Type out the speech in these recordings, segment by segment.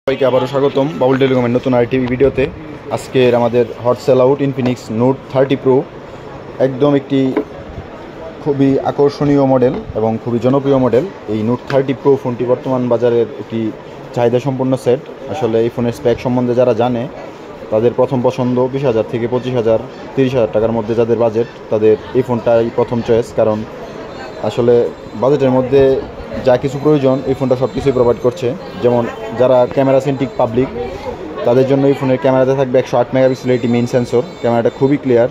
সবাইকে আবারও স্বাগতম বাবুল টেলিকমের নতুন আরেকটি ভিডিওতে। আজকের আমাদের hot sell out Infinix note 30 pro, একদম একটি খুবই আকর্ষণীয় মডেল এবং খুবই জনপ্রিয় মডেল। এই নোট 30 প্রো ফোনটি বর্তমান বাজারের একটি চাহিদা সম্পন্ন সেট। আসলে এই ফোনের স্পেক সম্বন্ধে যারা জানে তাদের প্রথম পছন্দ 20,000 থেকে 25,000 30,000 টাকার মধ্যে যাদের বাজেট, তাদের এই ফোনটাই প্রথম চয়েস। কারণ আসলে বাজেটের মধ্যে যা কিছু প্রয়োজন এই ফোনটা সব কিছুই প্রোভাইড করছে। যেমন যারা ক্যামেরা সেন্ট্রিক পাবলিক, তাদের জন্য এই ফোনের ক্যামেরাতে থাকবে 108 মেগাপিক্সেলের এটি মেইন সেন্সর। ক্যামেরাটা খুবই ক্লিয়ার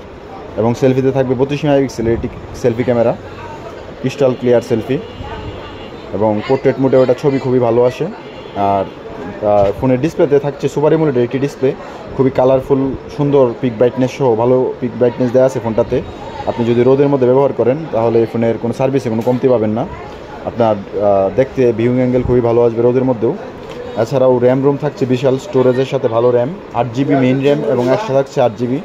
এবং সেলফিতে থাকবে 32 মেগাপিক্সেলের এটি selfie camera, crystal clear selfie এবং পোর্ট্রেট মোডে ওটা ছবি খুবই ভালো আসে। আর ফোনের ডিসপ্লেতে থাকছে সুপার এমোলেডের একটি ডিসপ্লে, খুবই কালারফুল, সুন্দর পিক ব্রাইটনেস সহ ভালো পিক ব্রাইটনেস দেওয়া আছে ফোনটাতে। আপনি যদি রোদের মধ্যে ব্যবহার করেন তাহলে এই ফোনের কোনো সার্ভিসে কোনো কমতি পাবেন না। আপনার দেখতে ভিউইং অ্যাঙ্গেল খুবই ভালো আসবে রোদের মধ্যেও। এছাড়াও র্যাম রোম থাকছে বিশাল, স্টোরেজের সাথে ভালো র্যাম, 8 জিবি মেইন র্যাম এবং একসাথে থাকছে 8 জিবি,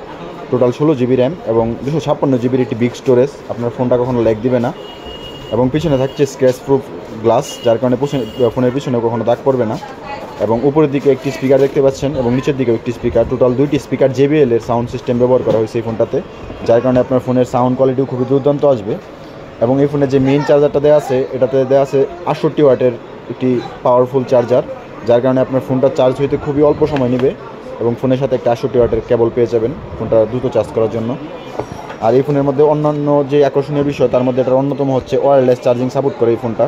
টোটাল 16 জিবি র্যাম এবং 256 জিবির একটি বিগ স্টোরেজ। আপনার ফোনটা কখনো ল্যাগ দিবে না। এবং পিছনে থাকছে স্ক্র্যাচ প্রুফ গ্লাস, যার কারণে ফোনের পিছনে কখনো দাগ পড়বে না। এবং উপরের দিকে একটি স্পিকার দেখতে পাচ্ছেন এবং নিচের দিকেও একটি স্পিকার, টোটাল 2টি স্পিকার JBL এর সাউন্ড সিস্টেম ব্যবহার করা হয়েছে এই ফোনটাতে, যার কারণে আপনার ফোনের সাউন্ড কোয়ালিটিও খুবই দুর্দান্ত আসবে। এবং এই ফোনের যে মেইন চার্জারটা দেওয়া আছে, এটাতে দেওয়া আছে 68 ওয়াটের একটি পাওয়ারফুল চার্জার, যার কারণে আপনার ফোনটা চার্জ হইতে খুবই অল্প সময় নেবে এবং ফোনের সাথে একটা 68 ওয়াটের কেবল পেয়ে যাবেন ফোনটা দ্রুত চার্জ করার জন্য। আর এই ফোনের মধ্যে অন্যান্য যে আকর্ষণীয় বিষয়, তার মধ্যে এটার অন্যতম হচ্ছে ওয়্যারলেস চার্জিং সাপোর্ট করে এই ফোনটা।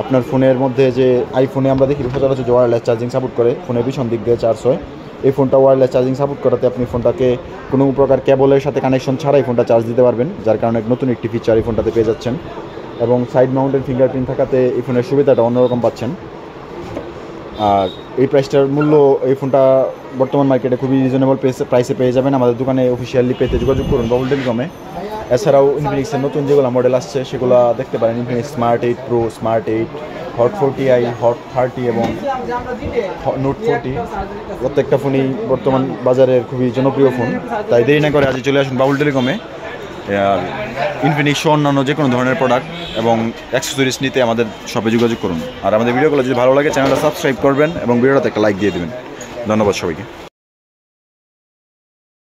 আপনার ফোনের মধ্যে যে আইফোনে আমরা দেখি সচরাচর যে ওয়্যারলেস চার্জিং সাপোর্ট করে, ফোনের পিছন দিক দিয়ে চার্জ হয়, এই ফোনটা ওয়্যারলেস চার্জিং সাপোর্ট করাতে আপনি ফোনটাকে কোনো প্রকার কেবলের সাথে কানেকশন ছাড়াই ফোনটা চার্জ দিতে পারবেন, যার কারণে নতুন একটি ফিচার এই ফোনটাতে পেয়ে যাচ্ছেন। এবং সাইড মাউন্টেড ফিঙ্গারপ্রিন্ট থাকাতে এই ফোনের সুবিধাটা অন্যরকম পাচ্ছেন। আর এই প্রাইসটার মূল্য, এই ফোনটা বর্তমান মার্কেটে খুবই রিজনেবল প্রাইসে পেয়ে যাবেন। আমাদের দোকানে অফিসিয়ালি পেতে যোগাযোগ করুন বাবুল টেলিকমে। এছাড়াও ইনফিনিক্সের নতুন যেগুলো মডেল আসছে সেগুলো দেখতে পারেন। Infinix smart 8 pro, smart 8, hot 40i, hot 30 এবং নোট 40, প্রত্যেকটা ফোনই বর্তমান বাজারের খুবই জনপ্রিয় ফোন। তাই দেরি না করে আজই চলে আসুন বাবুল টেলিকমে। আর ইনফিনিক্স অন্যান্য যে কোনো ধরনের প্রোডাক্ট এবং অ্যাক্সেসরিজ নিতে আমাদের শপে যোগাযোগ করুন। আর আমাদের ভিডিওগুলো যদি ভালো লাগে চ্যানেলটা সাবস্ক্রাইব করবেন এবং ভিডিওটাতে একটা লাইক দিয়ে দেবেন। ধন্যবাদ সবাইকে।